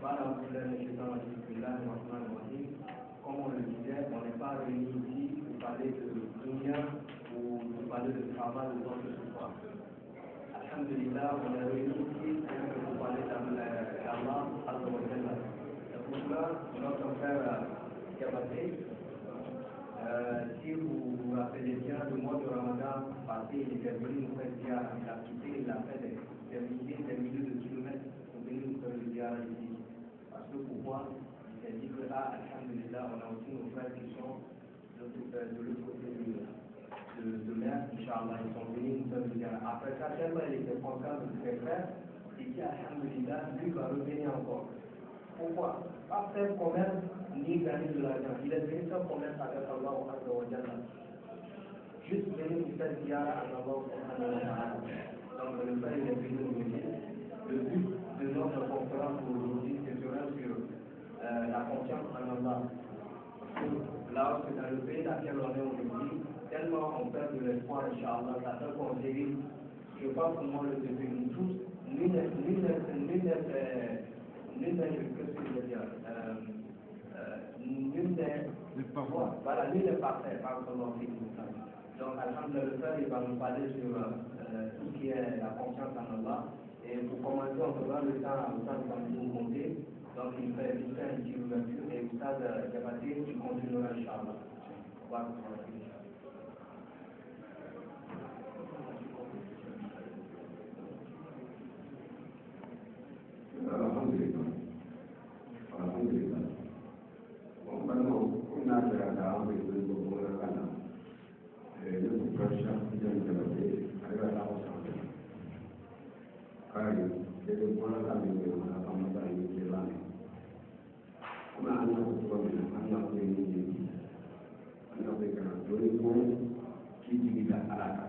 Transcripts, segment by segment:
Comme on le disait, on n'est pas réunis ici pour parler de dunya ou pour parler de travail ou quoi que ce soit. Alhamdulillah, on est réunis ici pour parler d'Allah Azza wa Jalla. C'est pour cela, notre frère Kabaté, si vous vous rappelez bien, le mois de Ramadan passé, il était venu nous faire ziyara. Il a quitté, il a fait des milliers de kilomètres pour venir nous faire le ziyara ici. Parce que pourquoi? Il s'est dit que là, alhamdulillah, on a aussi nos frères qui sont de l'autre côté de mer, Inch'Allah, ils sont venus nous faire le ziyara. Après ça, tellement il était content de ses frères, il dit alhamdulillah, lui va revenir encore. Pourquoi? Pas faire commerce ni gagner de l'argent. Il est venu faire commerce avec Allah Azza wa Jalla. Juste venir pour faire ziyara à Allah Subhanahu wa Ta'ala. Donc le frère il est venu nous dire, le but de notre conférence aujourd'hui, c'est sur la confiance en Allah. Là, c'est dans le pays dans lequel on est aujourd'hui, tellement on perd de l'espoir, Inch'Allah, ça fait qu'on dérive. Je pense que moi, le début, nous tous, nul n'est parfait, pardon. Donc, alhamdulillah, il va nous parler sur tout ce qui est la confiance en Allah. Et pour commencer, on fera le temps de nous compter. Donc, il fait une petite ouverture et le stade Diabaté, il continuera, Inch'Allah. Voilà. Alhamdulillah. Kuna kira da an bai zai gobe na kana da su karshen jan da bai a yi rana wasu hankali kare da ya gona da mai mai wani kan mutane ke rana kuma an yi kusurwa mai an yi kuma yi ne an yi kuma kana dole ko kiji da alaka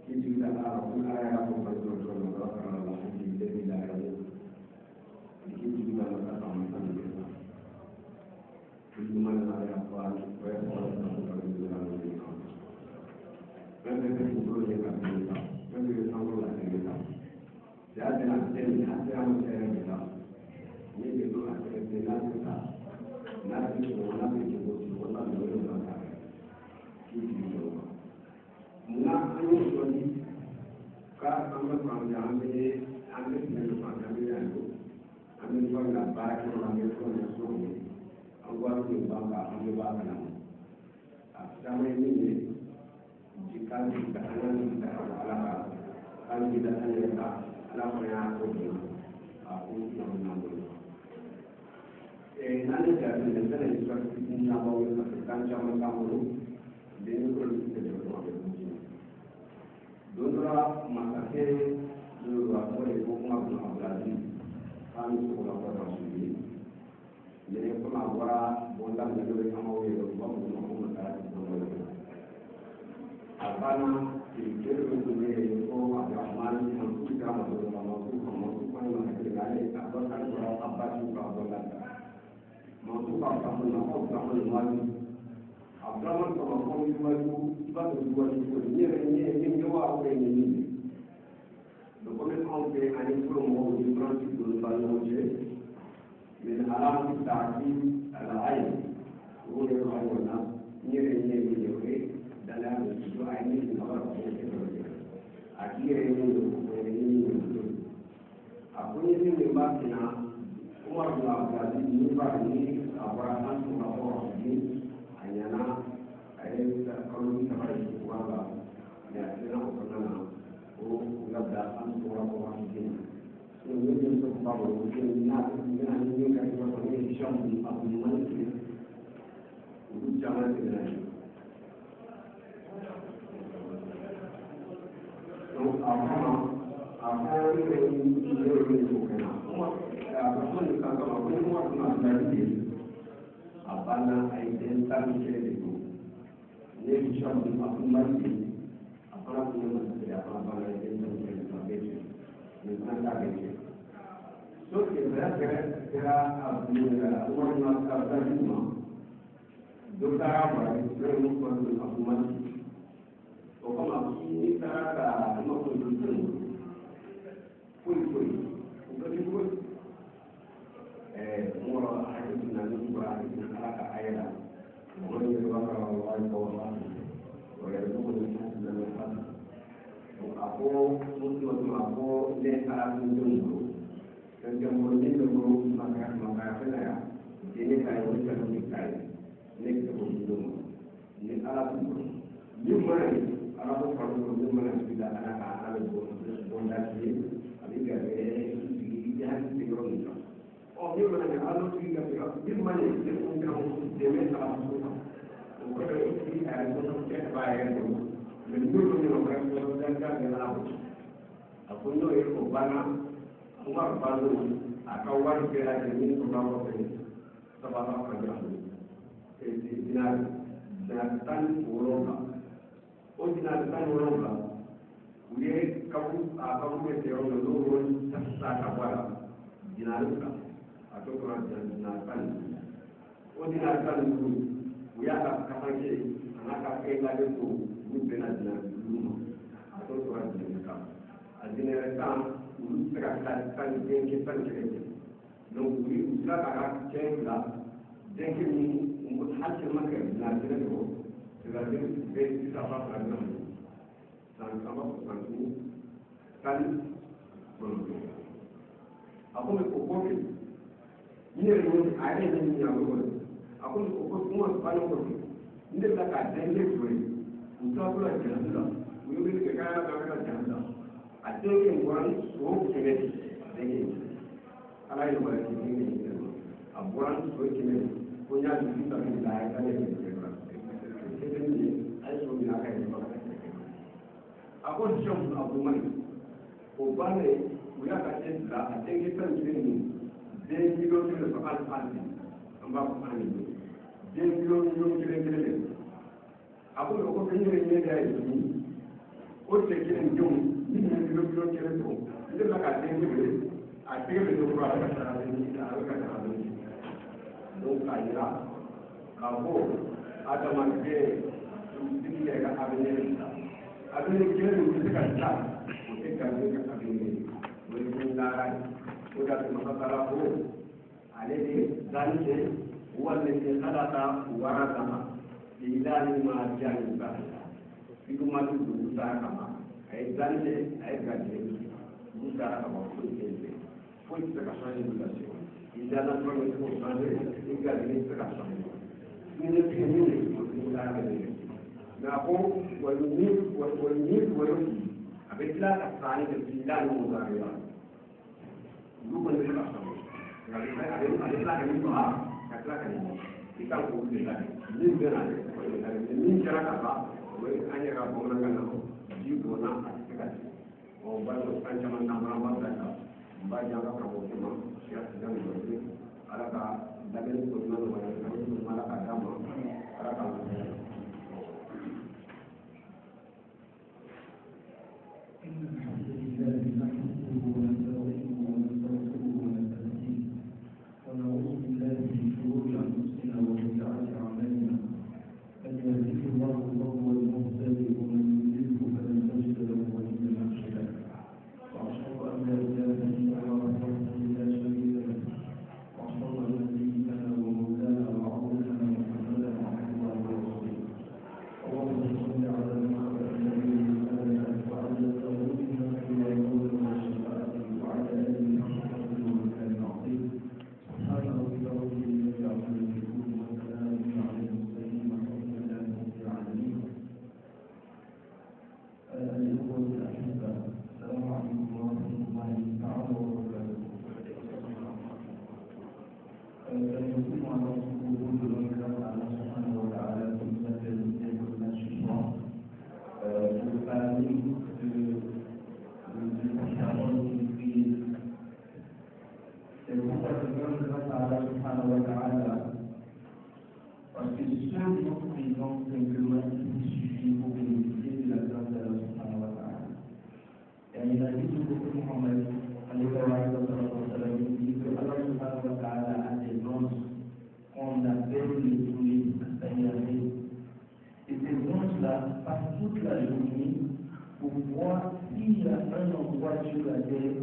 kiji da alaka kun aya ya kuma da zuwa da zaka rana da hanki da da ya yi kiji da alaka kan mutane Hukuman ada apa? Saya orang yang berjalan dengan kamu. Saya berkumpul dengan kamu. Saya bersama dengan kamu. Saya dengan saya yang kita. Ini itu adalah dengan kita. Nanti semua itu semua menurut kita. Itu. Mengaku jadi kalau kamu jangan ambil dengan pandangan itu. Ambil pandangan baik orang itu semua. An gwaro ne ba ka an ba ka nan a zaman yin ne jikan da anan da alaka kan da anan da alaka ya ko ne a ko ya nan ne nan da da da ne ka cikin na ba wani kan jama'a kan mu da ne ko da da ko da don ra masake da ko ne ko kuma Abdul Aziz kan su ko da su ne Jadi pemawar bontang dari kamau itu baru mau mencari program. Apana pikir mengenai itu ada aman yang kita mahu yang terjadi apa kan orang apa juga bolan. Mau kamu nak kamu lagi. Abraman kalau kamu itu baru buat itu ini jawab ini. Dokumen kamu ani promo di transit dulu baru je. من علامة التعقيد العين هو يقولنا نيرين يجوي دلالة الجوع عيني من غرب أكيد يجوي أقول لك من بعدنا عمر بن عبد العزيز نبعني أبراهيم بن أبراهيم أيانا أيد كلهم تبعي ولا يأتينا وصلنا ونبدأ أن نصور أبراهيم Kemudian sebab mungkin nak dengan ini kan kita boleh syam apa mana itu jangan tidak. So apa ini bukan. Apa pun kalau apa pun nak jadi apa nak identitas itu. Ini syam apa mana itu apa pun apa identitas itu. Bukan tak itu. So kita orang nak kerja semua, dokter apa itu perlu aku mesti. So kalau kita tak nak perlu pui, bukan pui. aku muslim aku le ala kunjung dan kemudian itu maka saya ini kayak macam ni kayak ni kemudian ni ala kunjung ni mana ala kunjung ni mana sudah ada ala bonda sih abi gaya yang tinggal ni oh ni mana ala kunjung ni mana ni kunjung demi ala kunjung kalau ini ada kunjung cek bayar tu menurut ni orang yang kan dengan aku ni itu bana umar baru atau orang kira ini orang apa sebab apa kerja ini dinarkan orang oh dinarkan orang dia kamu mesti orang dulu tak kabar dinarkan atau orang dinarkan oh dinarkan dulu dia kapan sih anak kakek itu bukan ada dulu atau orang dinarkan dinarkan ulu terkait dengan kita sendiri. Lalu usaha agak ceklah, jadi ni untuk hasil makan nanti itu, sekarang besi apa program, dan apa program ini kan belum. Aku mengkopoi, ini yang ada di yang aku. Aku mengkopoi semua sepanjang kopi. Ini adalah kajian yang untuk aku lah jalan lah. Mungkin kita akan jalan lah. Ada yang orang suruh kemedi, ada yang orang kemedi, orang suruh kemedi, punya diri tapi tidak ada yang kemedi. Jadi, saya suruh dia akan dipakai. Aku jom aku mana, obane, punya kajian lah, ada yang kita ini, dia kilo kilo soal pasti, ambak ani, dia kilo kilo. Aku ini dia ini, orang kira jom. Ini kilo kira tu. Ini lah kajian ni. Asyik itu berapa cara ini, cara cara ini. Dua kaya, kamu ada macam ini yang ada ni. Ada ni kira mesti kerja, mesti kerja ada ni. Mesti mendarat. Sudah masalah tu. Ada ni dan ni, uang ni salata warata. Tidak ni macam ni. Itu macam tu sama. Exame é grande, não dá para você entender. Foi explicação de educação. E já na sua resposta, é grande explicação. E não tem ninguém, não dá para ver. Na boa, o início, a betila a sani de fila no lugar lá. Grupo de explicação. A betila que não há, a betila que não. Fica um pouco de lá. Nem grande, nem será capaz. Hanya kalau orang kan jiwa nak sekat. Oh, baru ancaman nama bangsa. Banyak orang semua siap sedang berdiri. Adakah dalam tujuan orang malah agama? Adakah toute la journée pour voir s'il y a un endroit sur la terre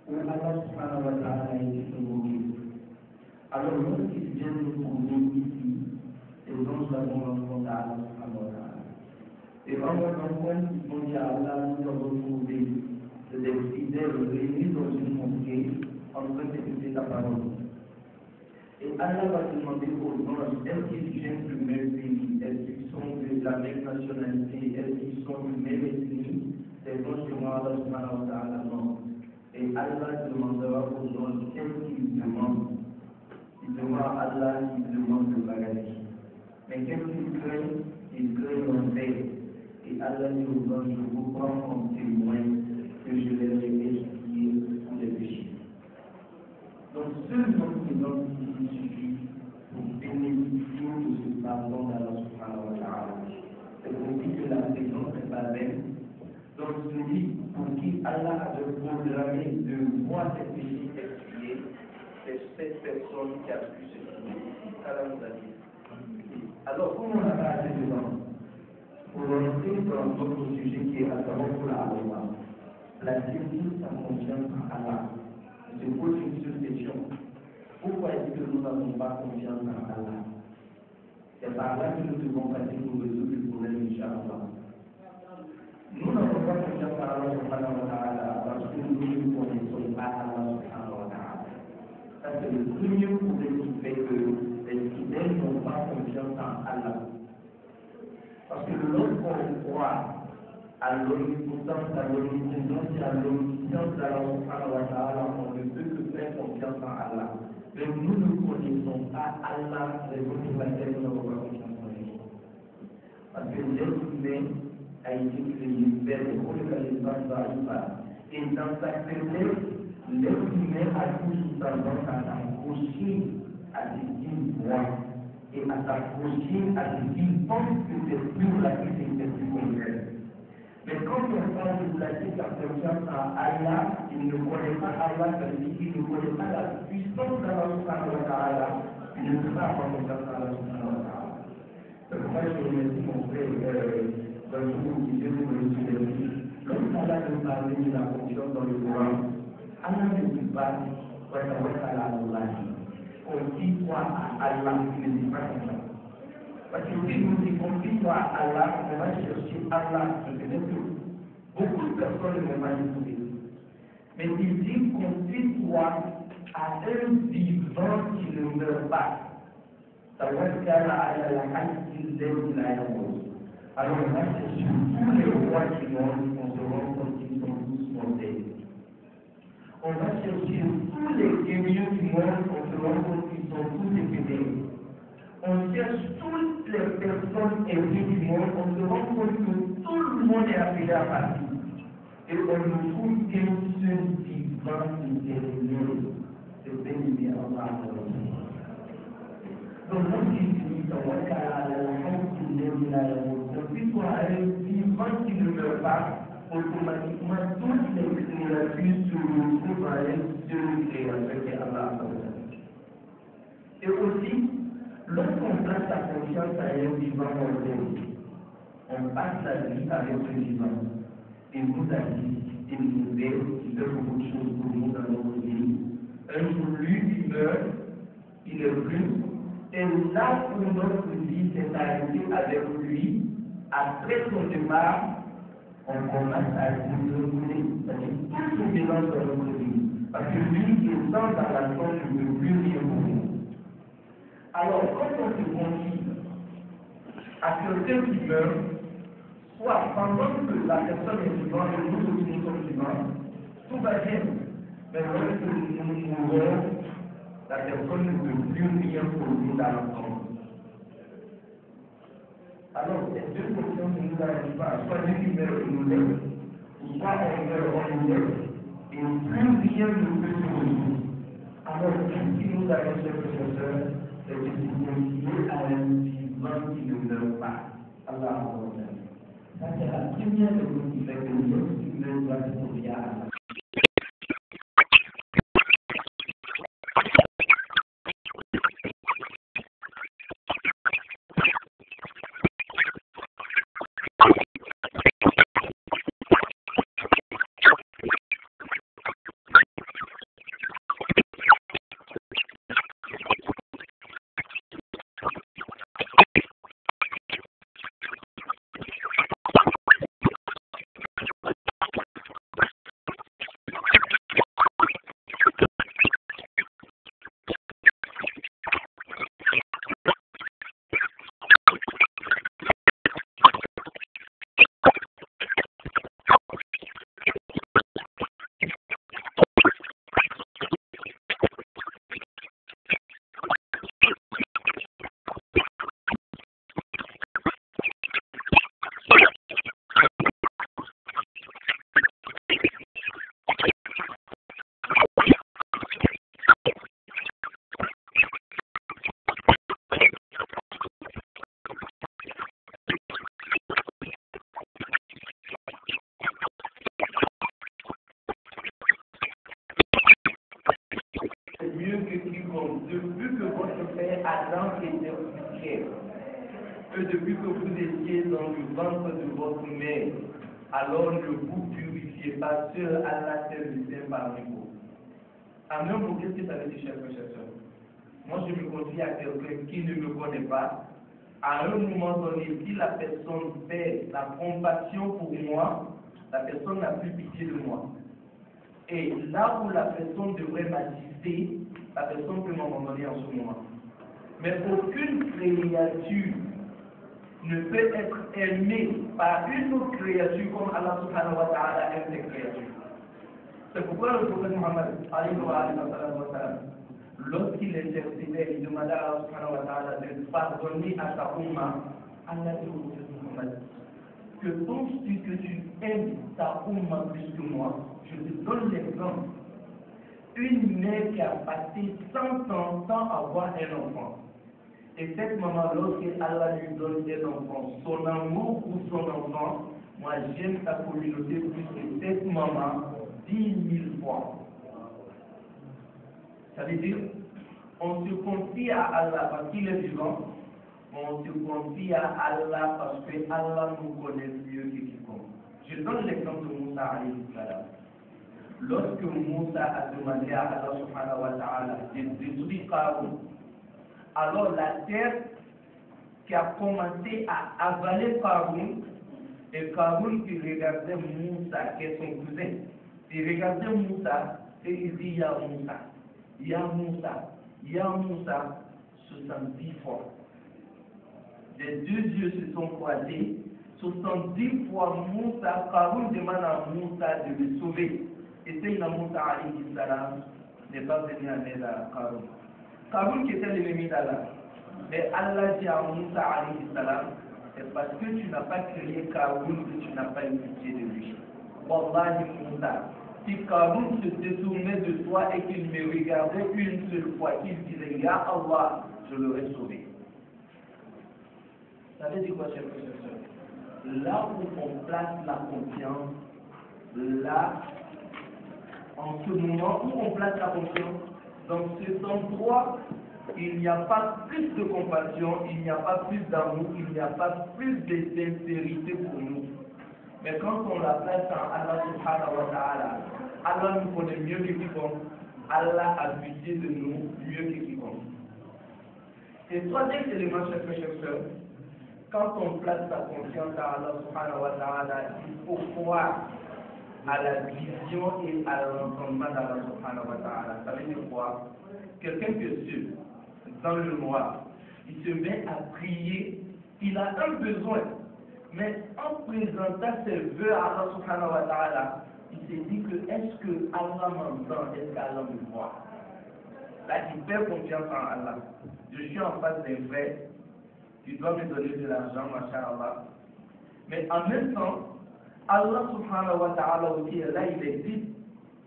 où Allah subhanahu wa ta'ala a été provoqué. Alors lorsqu'ils viennent nous trouver ici, les gens vont rencontrer Allah subhanahu wa ta'ala. Et quand on rencontre, ils vont dire à Allah, nous avons trouvé ta parole. Et Allah va demander aux anges, est-ce qu'ils viennent du même pays, est-ce qu'ils sont de la même nationalité, est-ce qu'ils sont du même ethnie? Les anges diront Allah subhanahu wa ta'ala non. Et Allah demandera aux anges, qu'est-ce qu'ils demandent? Ils demandent à Allah, ils demandent le paradis. Mais qu'est-ce qu'ils craignent? Ils craignent l'enfer. Et Allah dit aux anges, je vous prends en témoin que je les ai expiés tous les péchés. Donc seulement ces hommes il suffit pour bénéficier de ce pardon d'Allah subhanahu wa ta'ala. C'est pour dire que la présence n'est pas vaine. Donc celui pour qui Allah a programmé de voir ses péchés expiés, c'est cette personne qui a pu se sauver. Allah nous a dit. Alors, comme on n'a pas assez de temps, pour rentrer dans notre sujet qui est à savoir pour la Allah, placer toute sa confiance en Allah. Je pose une seule question. Pourquoi est-ce que nous n'avons pas confiance en Allah? C'est par là que nous devons passer pour résoudre le problème, Inch'Allah. Nous n'avons pas confiance en Allah subhanahu wa ta'ala parce que nous ne connaissons pas Allah subhanahu wa ta'ala. Ça, c'est le premier problème qui fait que les fidèles n'ont pas confiance en Allah. Parce que lorsqu'on croit à l'omnipotence, à l'omniprésence et à l'omniscience d'Allah subhanahu wa ta'ala, on ne peut que faire confiance en Allah. Mais nous ne connaissons pas Allah, raison pour laquelle nous n'avons pas confiance en lui. Parce que l'être humain a été créé faible, et dans sa faiblesse, l'être humain a toujours tendance à s'accrocher à des dignes voies et à s'accrocher à des dignes pensent que c'est plus la vie c'est plus concret. Mais quand on parle de placer sa confiance en Allah, il ne connaît pas Allah, ça veut dire qu'il ne connaît pas la puissance d'Allah subhanahu wa ta'ala, il ne peut pas avoir confiance en Allah subhanahu wa ta'ala. Donc moi je remercie mon frère dans le jour où il disait que je suis l'élu. Lorsqu'Allah nous parle de la confiance dans le Coran, Allah ne dit pas on dit quoi à Allah, il ne dit pas comme ça. Parce que si nous disons quoi à Allah, on va chercher Allah, je connais tout. Beaucoup de personnes ne vont pas l'écouter. Mais il dit qu'on dit quoi à un vivant qui ne meurt pas. Ça va être qu'à la qualité de la mort. Alors on va chercher tous les rois qui meurent, on se rend compte qu'ils sont tous mortels. On va chercher tous les guerriers qui meurent, on se rend compte qu'ils sont tous décédés. On cherche toutes les personnes aimées qui meurent, on se rend compte que tout le monde est appelé à partir. Et on ne trouve qu'un seul vivant éternel. C'est béni Allah. Donc, on dit donc, si toi un vivant qui ne meurt pas, automatiquement toutes les créatures se retrouvent à un seul créateur qui est Allah. Et aussi, lorsqu'on place sa confiance à un vivant mortel, on passe la vie avec ce vivant. Il nous a dit, il nous aide, il fait beaucoup de choses pour nous dans notre vie. Un jour, lui, il meurt, il est plus. Et là où notre vie s'est arrêtée avec lui, après son départ, on commence à développer, c'est-à-dire tout se mélange dans notre vie. Parce que lui, étant dans la sorte, ne peut plus rien pour nous. Alors, quand on se confie à quelqu'un qui meurt, soit pendant que la personne est vivante et nous aussi nous sommes vivants, tout va bien. Mais lorsque nous mourons, la personne ne peut plus rien pour nous dans l'ensemble. Alors, ces deux questions ne nous arrivent pas. Soit Dieu qui meurt et nous laisse, ou soit on meurt, on nous laisse, et plus rien ne peut se résoudre. Alors, ce qui nous arrive, chers professeurs, c'est de se confier à un vivant qui ne meurt pas. Allah a ça, c'est la première chose qui fait que l'homme doit se confier à Allah. Adam était poussière. Que depuis que vous étiez dans le ventre de votre mère, alors ne vous purifiez pas, seul Allah seul le Saint parmi vous. Amen, vous qu'est-ce que ça veut dire, chers frères et chers? Moi, je me confie à quelqu'un qui ne me connaît pas. À un moment donné, si la personne fait la compassion pour moi, la personne n'a plus pitié de moi. Et là où la personne devrait m'assister, la personne peut m'abandonner en ce moment. Mais aucune créature ne peut être aimée par une autre créature comme Allah subhanahu wa ta'ala aime ses créatures. C'est pourquoi le prophète Muhammad, lorsqu'il intercédait, il demandait à Allah subhanahu wa ta'ala de pardonner à sa umma, Allah dit au prophète Muhammad, que penses-tu que tu aimes ta umma plus que moi? Je te donne l'exemple. Une mère qui a passé 100 ans sans avoir un enfant. Et cette maman, lorsqu'Allah lui donne un enfant, son amour pour son enfant, moi j'aime sa communauté plus que cette maman 10 000 fois. Ça veut dire, on se confie à Allah parce qu'il est vivant, on se confie à Allah parce que Allah nous connaît mieux que quiconque. Je donne l'exemple de Moussa alayhi salam. Lorsque Moussa a demandé à Allah subhanahu wa ta'ala de détruire Qarun, alors la terre qui a commencé à avaler Qarun, et Qarun qui regardait Moussa, qui est son cousin, il regardait Moussa et il dit Ya Moussa, Ya Moussa, Ya Moussa, 70 fois. Les deux yeux se sont croisés, 70 fois Moussa, Qarun demande à Moussa de le sauver. Et Sayyidina Moussa alayhi salam n'est pas venu en aide à Qarun. Qarun qui était l'ennemi d'Allah. Mais Allah dit à Moussa alayhi salam, c'est parce que tu n'as pas créé Qarun que tu n'as pas eu pitié de lui. Wallahi Moussa, si Qarun se détournait de toi et qu'il me regardait une seule fois, qu'il disait Ya Allah, je l'aurais sauvé. Ça veut dire quoi, chers frères et sœurs? Là où on place la confiance, là, en ce moment où on place la confiance, dans cet endroit, il n'y a pas plus de compassion, il n'y a pas plus d'amour, il n'y a pas plus de sincérité pour nous. Mais quand on la place en Allah subhanahu wa ta'ala, Allah nous connaît mieux que quiconque, Allah a pitié de nous mieux que quiconque. Et troisième élément, chers frères et sœurs, quand on place la confiance à Allah subhanahu wa ta'ala, il faut croire à la vision et à l'entendement d'Allah subhanahu wa ta'ala. Ça veut dire quoi? Quelqu'un qui est seul, dans le noir, il se met à prier, il a un besoin, mais en présentant ses vœux à Allah subhanahu wa ta'ala, il s'est dit que est-ce que Allah m'entend, est-ce qu'Allah me voit? Là, il perd confiance en Allah. Je suis en face d'un frère, il doit me donner de l'argent, masha'Allah. Mais en même temps, Allah subhanahu wa ta'ala aussi est là, il existe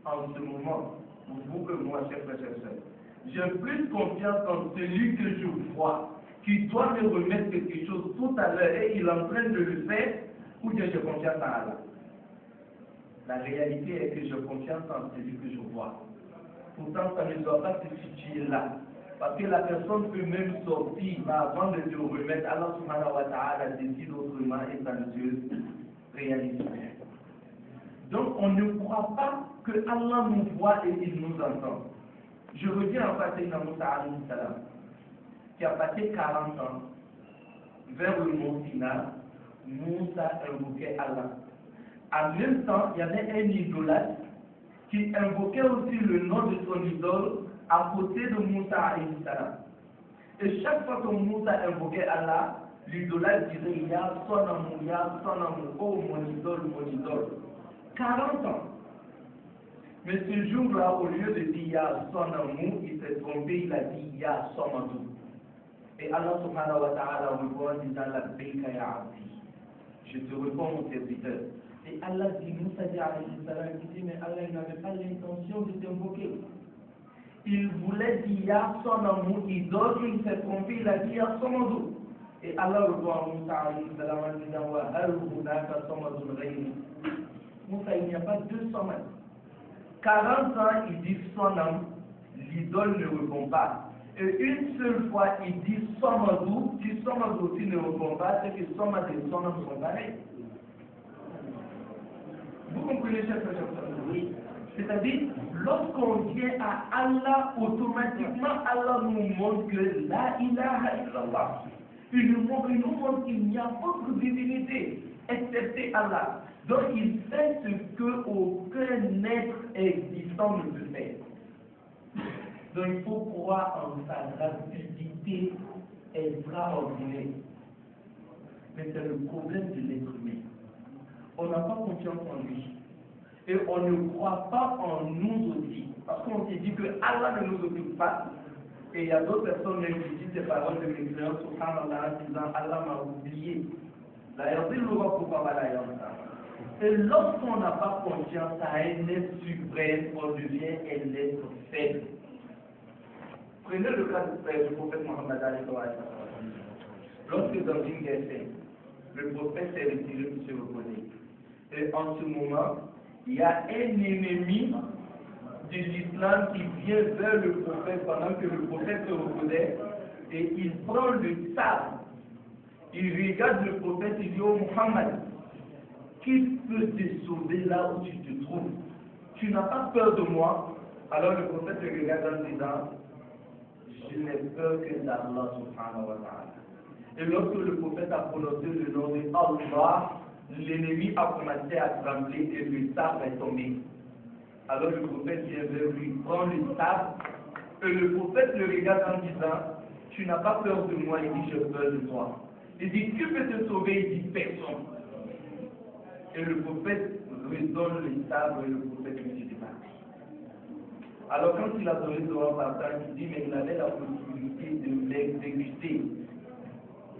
en ce moment, pour vous que moi, chers frères et sœurs. J'ai plus confiance en celui que je vois, qui doit me remettre quelque chose tout à l'heure et il est en train de le faire, ou bien j'ai confiance en Allah. La réalité est que j'ai confiance en celui que je vois. Pourtant, ça ne doit pas se situer là. Parce que la personne peut même sortir, mais avant de te remettre, Allah subhanahu wa ta'ala décide autrement et ça ne se réalise bien. Donc, on ne croit pas que Allah nous voit et il nous entend. Je reviens en passé dans Moussa alayhi salam, qui a passé 40 ans vers le mont Sinaï. Moussa invoquait Allah. En même temps, il y avait un idolâtre qui invoquait aussi le nom de son idole à côté de Moussa alayhi salam. Et chaque fois que Moussa invoquait Allah, l'idolâtre disait Ya son amour, oh mon idole. 40 ans. Mais ce jour-là, au lieu de dire Ya son amour, il s'est trompé, il a dit Ya son amour. Et Allah subhanahu wa ta'ala répond en disant La Beika ya abdi. Je te réponds mon serviteur. Et Allah dit, Moussa alayhi salam, il dit, mais Allah n'avait pas l'intention de t'invoquer. Il voulait dire Ya son amour, idole, il s'est trompé, il a dit Ya son amour. Et Allah répond à Moussa alayhi salam en disant Wa hal hunaka samadun ghayri. Moussa, il n'y a pas deux samad. 40 ans, il dit son âme, l'idole ne répond pas. Et une seule fois, il dit Somadou, si Somadou aussi ne répond pas, c'est que Somad et Somad sont pareils. Vous comprenez, chers frères? Oui. C'est-à-dire, lorsqu'on vient à Allah, automatiquement, Allah nous montre que la ilaha illallah. Il nous montre qu'il n'y a autre divinité, excepté Allah. Donc, il fait ce qu'aucun être existant ne peut faire. Donc, il faut croire en sa rapidité extraordinaire. Mais c'est le problème de l'être humain. On n'a pas confiance en lui. Et on ne croit pas en nous aussi. Parce qu'on s'est dit que Allah ne nous occupe pas. Et il y a d'autres personnes même qui disent ces paroles de l'expérience, subhanallah, en disant Allah m'a oublié. Et lorsqu'on n'a pas confiance à un être suprême, on devient un être faible. Prenez le cas du prophète Mohammed alayhi wa sallam. Lorsque dans une guerre, le prophète s'est retiré pour se reposer. Et en ce moment, il y a un ennemi de l'islam qui vient vers le prophète pendant que le prophète se reposait et il prend le sabre. Il regarde le prophète et dit: Oh Muhammad, qui peut te sauver là où tu te trouves? Tu n'as pas peur de moi? Alors le prophète le regarde en disant: je n'ai peur que d'Allah subhanahu wa ta'ala. Et lorsque le prophète a prononcé le nom de Allah, l'ennemi a commencé à trembler et le sabre est tombé. Alors le prophète vient vers lui, prend le sabre, et le prophète le regarde en disant: tu n'as pas peur de moi? Il dit: j'ai peur de toi. Il dit: qui peut te sauver? Il dit: personne. Et le prophète redonne le sabre et le prophète lui dit: parti. Alors quand il a donné son partage, il dit: mais il avait la possibilité de l'exécuter.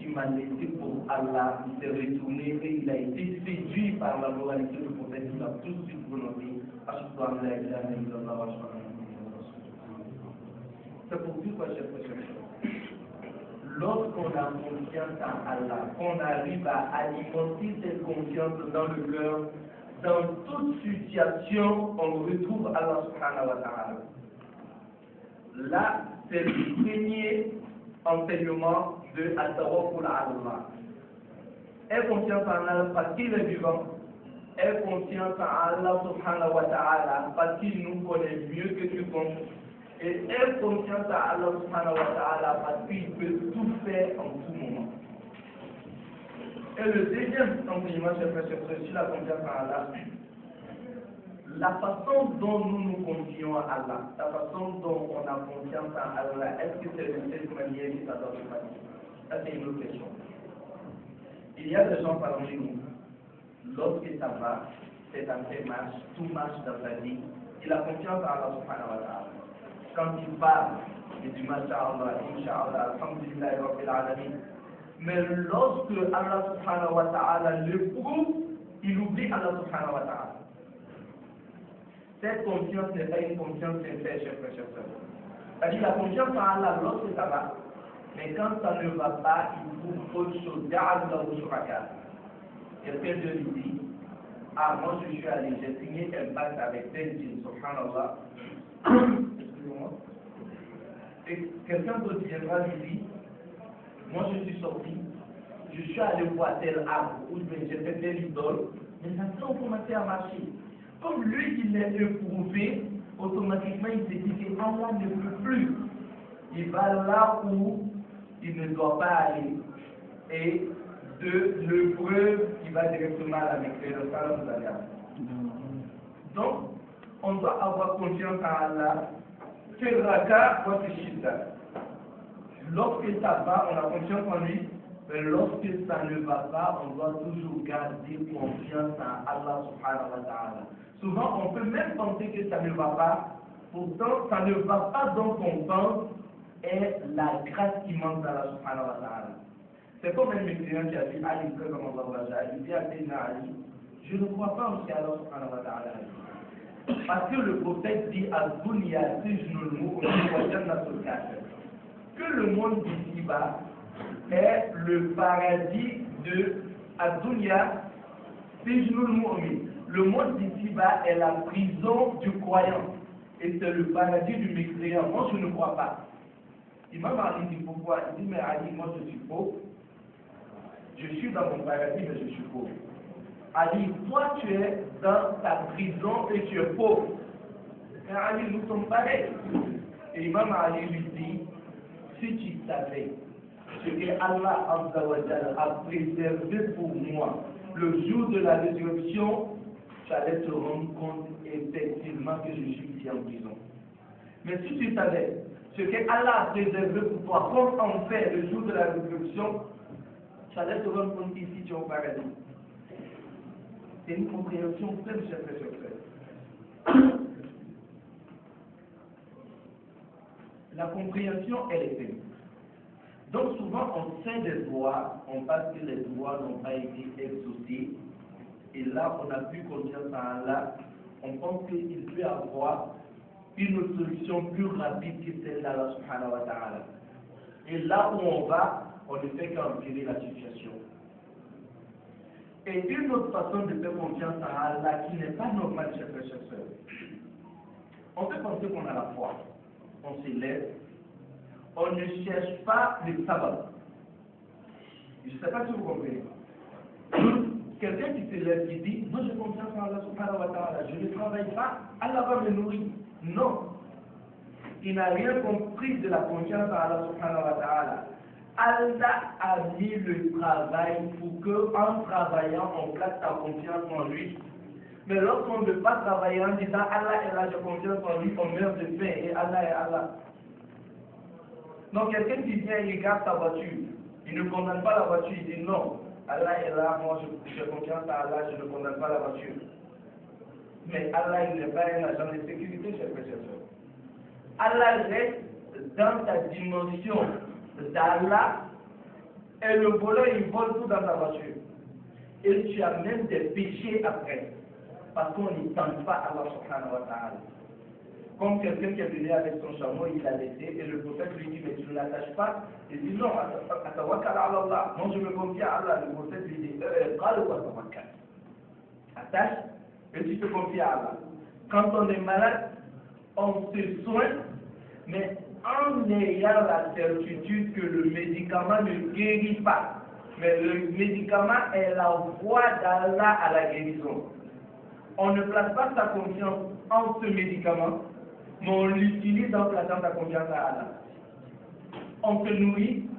Il m'a laissé pour Allah, il s'est retourné et il a été séduit par la moralité du prophète. Il a tout de suite prononcé: c'est pour tout quoi, chef. Lorsqu'on a confiance en Allah, qu'on arrive à alimenter cette confiance dans le cœur, dans toute situation, on retrouve Allah subhanahu wa ta'ala. Là, c'est le premier enseignement de At-Tawakkul ala Allah. Aie confiance en Allah parce qu'il est vivant. Aie confiance en Allah subhanahu wa ta'ala parce qu'il nous connaît mieux que quiconque. Et aie confiance à Allah subhanahu wa ta'ala parce qu'il peut tout faire en tout moment. Et le deuxième enseignement, chef, sur la confiance en Allah, la façon dont nous nous confions à Allah, la façon dont on a confiance en Allah, est-ce que c'est de cette manière que ça doit se passer? Ça, c'est une autre question. Il y a des gens parmi nous, lorsque ça va, c'est un fait marche, tout marche dans sa vie, il a confiance en Allah subhanahu wa ta'ala. Quand il parle, il dit: Masha'Allah, Inch'Allah, Alhamdulillah, Rabbil Alamin. Mais lorsque Allah subhanahu wa ta'ala le prouve, il oublie Allah subhanahu wa ta'ala. Cette confiance n'est pas une confiance sincère, chers frères, chers sœurs. C'est-à-dire la confiance en Allah lorsque ça va, mais quand ça ne va pas, il trouve autre chose. Quelqu'un de lui dit: ah, moi je suis allé, j'ai signé un pacte avec tel djinn, subhanallah. Excusez-moi. Et quelqu'un d'autre viendra lui dire: moi je suis sorti, je suis allé voir tel arbre, ou j'ai fait telle idole, mais ça a commencé à marcher. Comme lui, il est éprouvé, automatiquement il se dit que Allah ne peut plus. Il va là où il ne doit pas aller. Et de l'épreuve, il va directement à la Mecque. Donc, on doit avoir confiance en Allah. Lorsque ça va, on a confiance en lui. Mais lorsque ça ne va pas, on doit toujours garder confiance en Allah subhanahu wa ta'ala. Souvent, on peut même penser que ça ne va pas. Pourtant, ça ne va pas dans son pense est la grâce qui manque d'Allah subhanahu wa ta'ala. C'est comme un médecin qui a dit: Ali, il dit à Ali: je ne crois pas en ce qu'Allah subhanahu wa ta'ala a dit. Parce que le prophète dit à Dunya, que le monde d'ici-bas est le paradis de Ad-Dunya. Le monde d'ici-bas est la prison du croyant et c'est le paradis du mécréant. Moi, je ne crois pas. Imam Ali dit pourquoi? Il dit mais Ali, moi je suis pauvre. Je suis dans mon paradis, mais je suis pauvre. Ali, toi tu es dans ta prison et tu es pauvre. Mais Ali, nous sommes pareils. Et Imam Ali lui dit, si tu savais ce que Allah Azza wa Jalla a préservé pour moi le jour de la résurrection, tu allais te rendre compte effectivement que je suis ici en prison. Mais si tu savais ce que Allah a préservé pour toi, comme on fait le jour de la résurrection, tu allais te rendre compte qu'ici tu es au paradis. C'est une compréhension pleine, chers frères et sœurs. La compréhension, elle est pleine. Donc souvent, on sait des droits, on pense que les droits n'ont pas été exaucés, et là, on n'a plus confiance en Allah, on pense qu'il peut y avoir une solution plus rapide que celle d'Allah subhanahu wa ta'ala. Et là où on va, on ne fait qu'empirer la situation. Et une autre façon de faire confiance en Allah qui n'est pas normale, chers frères et sœurs, on peut penser qu'on a la foi, on s'élève, on ne cherche pas le sabbat. Je ne sais pas si vous comprenez. Quelqu'un qui se lève qui dit, moi j'ai confiance en Allah subhanahu wa ta'ala, je ne travaille pas, Allah va me nourrir. Non. Il n'a rien compris de la confiance en Allah subhanahu wa ta'ala. Allah a mis le travail pour qu'en travaillant, on place ta confiance en lui. Mais lorsqu'on ne veut pas travailler en disant Allah est là, j'ai confiance en lui, on meurt de faim et Allah est Allah. Donc quelqu'un qui vient, il regarde sa voiture, il ne condamne pas la voiture, il dit non, Allah est là, moi j'ai confiance à Allah, je ne condamne pas la voiture. Mais Allah, il n'est pas un agent de sécurité, chers frères et sœurs. Allah reste dans ta dimension d'Allah, et le voleur, il vole tout dans ta voiture. Et tu as même des péchés après, parce qu'on ne tente pas Allah subhanahu wa ta'ala. Comme quelqu'un qui est venu avec son chameau, il l'a laissé, et le prophète lui dit, mais tu ne l'attaches pas. Il dit, non, atawakkal ala Allah. Moi, je me confie à Allah. Le prophète lui dit, attache, et tu te confies à Allah. Quand on est malade, on se soigne, mais en ayant la certitude que le médicament ne guérit pas. Mais le médicament est la voie d'Allah à la guérison. On ne place pas sa confiance en ce médicament, mais on l'utilise en plaçant sa confiance à Allah. On se nourrit,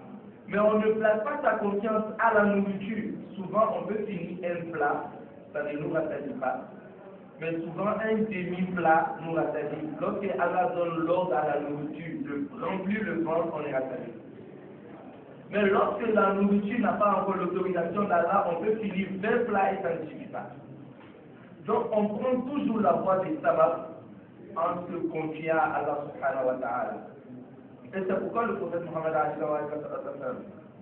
mais on ne place pas sa confiance à la nourriture. Souvent, on peut finir un plat, ça ne nous rassasie pas. Mais souvent, un demi-plat nous rassasie. Lorsque Allah donne l'ordre à la nourriture de remplir le ventre, on est rassasié. Mais lorsque la nourriture n'a pas encore l'autorisation d'Allah, on peut finir 20 plats et ça ne suffit pas. Donc, on prend toujours la voie des sabbats en se confiant à Allah subhanahu wa ta'ala. Et c'est pourquoi le prophète Mohammed a dit,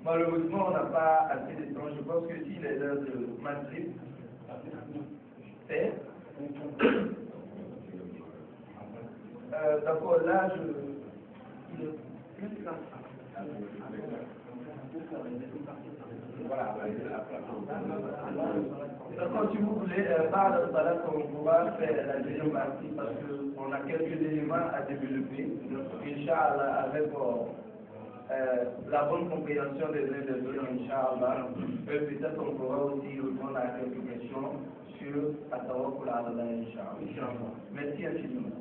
malheureusement, on n'a pas assez de temps. Je pense que s'il est l'heure de Maghrib, c'est. D'accord, là, voilà. Donc, si vous voulez, par le salat, on pourra faire la deuxième partie parce qu'on a quelques éléments à développer. Inch'Allah, avec la bonne compréhension des uns des autres, Inch'Allah, peut-être on pourra aussi répondre à quelques questions sur Atawakkul ala Allah, Inch'Allah. Merci infiniment.